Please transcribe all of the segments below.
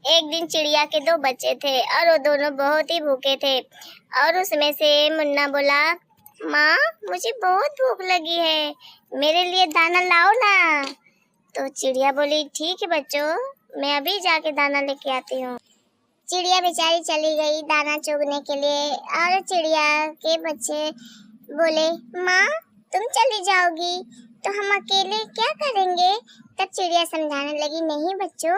एक दिन चिड़िया के दो बच्चे थे और वो दोनों बहुत ही भूखे थे। और उसमें से मुन्ना बोला, माँ मुझे बहुत भूख लगी है, मेरे लिए दाना लाओ ना। तो चिड़िया बोली, ठीक है बच्चों, मैं अभी जाके दाना लेके आती हूँ। चिड़िया बेचारी चली गई दाना चुगने के लिए और चिड़िया के बच्चे बोले, माँ तुम चली जाओगी तो हम अकेले क्या करेंगे। तब चिड़िया समझाने लगी, नहीं बच्चों,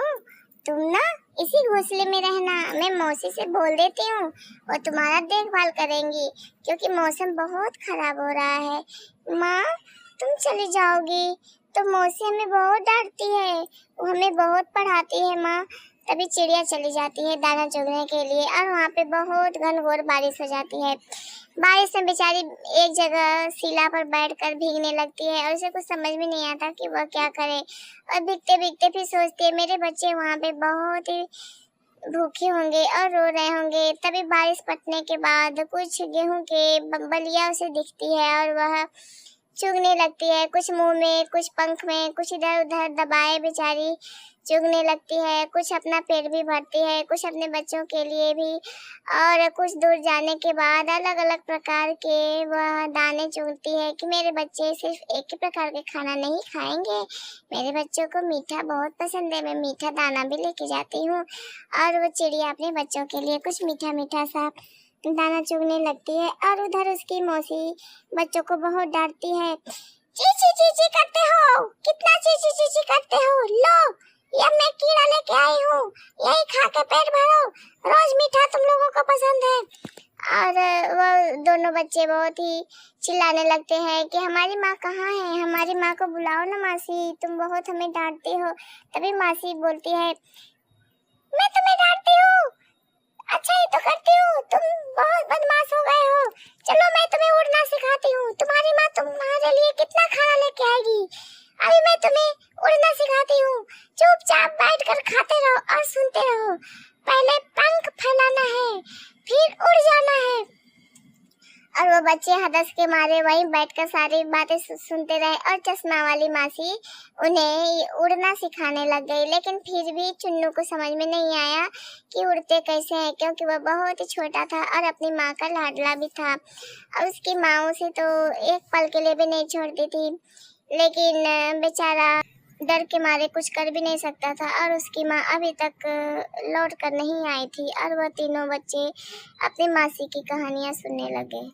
तुम ना इसी घोंसले में रहना, मैं मौसी से बोल देती हूँ और तुम्हारा देखभाल करेंगी क्योंकि मौसम बहुत खराब हो रहा है। माँ तुम चली जाओगी तो मौसी हमें बहुत डांटती है, वो हमें बहुत पढ़ाती है माँ। तभी चिड़िया चली जाती है दाना चुगने के लिए और वहाँ पे बहुत घनघोर बारिश हो जाती है। बारिश में बेचारी एक जगह शिला पर बैठकर भीगने लगती है और उसे कुछ समझ में नहीं आता कि वह क्या करे। और भीगते भीगते फिर सोचती है, मेरे बच्चे वहाँ पे बहुत ही भूखे होंगे और रो रहे होंगे। तभी बारिश पड़ने के बाद कुछ गेहूं के बलिया उसे दिखती है और वह चुगने लगती है, कुछ मुंह में, कुछ पंख में, कुछ इधर उधर दबाए बेचारी चुगने लगती है। कुछ अपना पेट भी भरती है, कुछ अपने बच्चों के लिए भी। और कुछ दूर जाने के बाद अलग अलग प्रकार के वह दाने चुगती है कि मेरे बच्चे सिर्फ एक ही प्रकार के खाना नहीं खाएंगे, मेरे बच्चों को मीठा बहुत पसंद है, मैं मीठा दाना भी लेके जाती हूँ। और वो चिड़िया अपने बच्चों के लिए कुछ मीठा मीठा सा दाना चुगने लगती है और उधर उसकी मौसी बच्चों को बहुत डांटती है, चीची चीची करते हो, कितना चीची चीची करते हो, लो ये मैं कीड़ा लेके आई हूँ, यही खा के पेट भरो, रोज मीठा तुम लोगों को पसंद है। और वो दोनों बच्चे बहुत ही चिल्लाने लगते हैं कि हमारी माँ कहाँ है, हमारी माँ को बुलाओ ना मासी, तुम बहुत हमें डांटती हो। तभी मासी बोलती है, मैं तुम्हें डांटती हूँ, अच्छा ही तो करती हूँ, तुम बहुत बदमाश हो गए हो, चलो मैं तुम्हें उड़ना सिखाती हूँ, तुम्हारी माँ तुम्हारे लिए कितना खाना लेके आएगी, अभी मैं तुम्हें उड़ना सिखाती हूँ, चुपचाप बैठकर खाते रहो और सुनते रहो, पहले पंख फैलाना है फिर उड़ जाना है। और वो बच्चे हदस के मारे वहीं बैठकर सारी बातें सुनते रहे और चश्मा वाली मासी उन्हें उड़ना सिखाने लग गई। लेकिन फिर भी चुन्नू को समझ में नहीं आया कि उड़ते कैसे हैं, क्योंकि वह बहुत ही छोटा था और अपनी माँ का लाडला भी था और उसकी माँ उसे तो एक पल के लिए भी नहीं छोड़ती थी। लेकिन बेचारा डर के मारे कुछ कर भी नहीं सकता था और उसकी माँ अभी तक लौट कर नहीं आई थी और वह तीनों बच्चे अपनी मासी की कहानियाँ सुनने लगे।